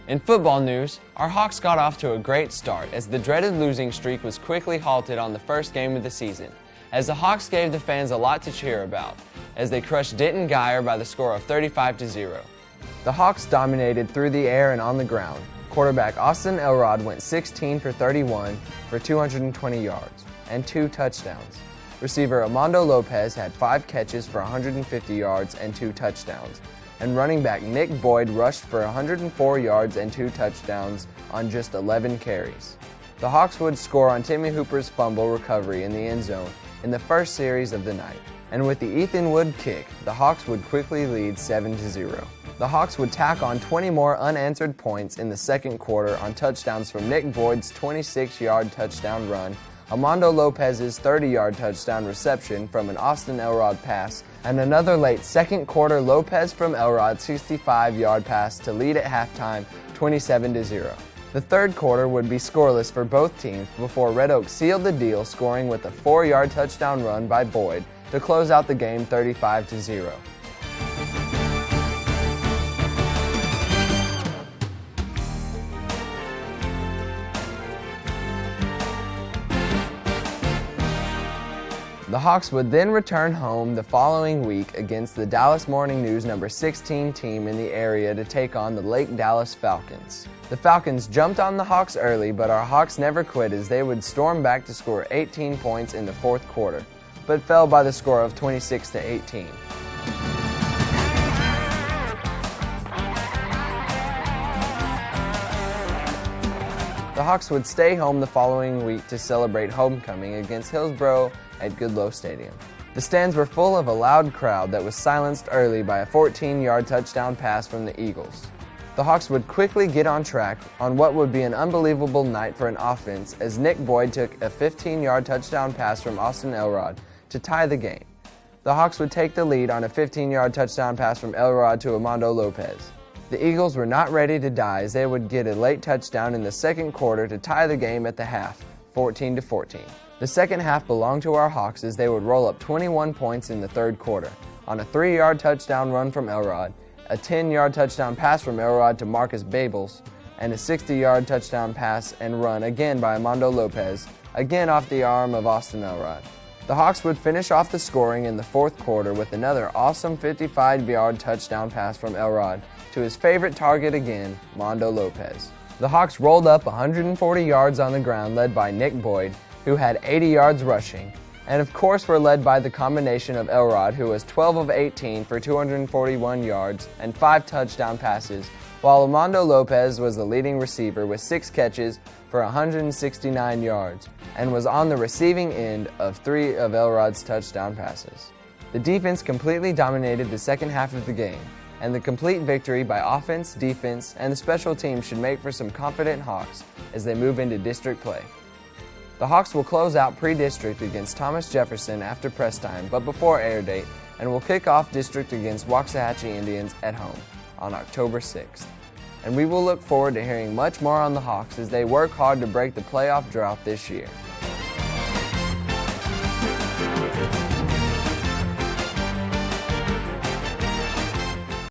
In football news, our Hawks got off to a great start as the dreaded losing streak was quickly halted on the first game of the season, as the Hawks gave the fans a lot to cheer about, as they crushed Denton Guyer by the score of 35-0. The Hawks dominated through the air and on the ground. Quarterback Austin Elrod went 16 for 31 for 220 yards and 2 touchdowns. Receiver Armando Lopez had 5 catches for 150 yards and 2 touchdowns. And running back Nick Boyd rushed for 104 yards and 2 touchdowns on just 11 carries. The Hawks would score on Timmy Hooper's fumble recovery in the end zone in the first series of the night. And with the Ethan Wood kick, the Hawks would quickly lead 7-0. The Hawks would tack on 20 more unanswered points in the second quarter on touchdowns from Nick Boyd's 26-yard touchdown run, Armando Lopez's 30-yard touchdown reception from an Austin Elrod pass, and another late second quarter Lopez from Elrod's 65-yard pass to lead at halftime 27-0. The third quarter would be scoreless for both teams before Red Oak sealed the deal, scoring with a 4-yard touchdown run by Boyd to close out the game 35-0. The Hawks would then return home the following week against the Dallas Morning News number 16 team in the area to take on the Lake Dallas Falcons. The Falcons jumped on the Hawks early, but our Hawks never quit as they would storm back to score 18 points in the fourth quarter, but fell by the score of 26-18. The Hawks would stay home the following week to celebrate homecoming against Hillsboro at Goodloe Stadium. The stands were full of a loud crowd that was silenced early by a 14-yard touchdown pass from the Eagles. The Hawks would quickly get on track on what would be an unbelievable night for an offense as Nick Boyd took a 15-yard touchdown pass from Austin Elrod to tie the game. The Hawks would take the lead on a 15-yard touchdown pass from Elrod to Armando Lopez. The Eagles were not ready to die as they would get a late touchdown in the second quarter to tie the game at the half, 14-14. The second half belonged to our Hawks as they would roll up 21 points in the third quarter on a 3-yard touchdown run from Elrod, a 10-yard touchdown pass from Elrod to Marcus Babels, and a 60-yard touchdown pass and run again by Armando Lopez, again off the arm of Austin Elrod. The Hawks would finish off the scoring in the fourth quarter with another awesome 55-yard touchdown pass from Elrod to his favorite target again, Armando Lopez. The Hawks rolled up 140 yards on the ground led by Nick Boyd, who had 80 yards rushing, and of course were led by the combination of Elrod, who was 12 of 18 for 241 yards and 5 touchdown passes, while Armando Lopez was the leading receiver with 6 catches for 169 yards and was on the receiving end of 3 of Elrod's touchdown passes. The defense completely dominated the second half of the game, and the complete victory by offense, defense, and the special teams should make for some confident Hawks as they move into district play. The Hawks will close out pre-district against Thomas Jefferson after press time, but before air date, and will kick off district against Waxahachie Indians at home on October 6th. And we will look forward to hearing much more on the Hawks as they work hard to break the playoff drought this year.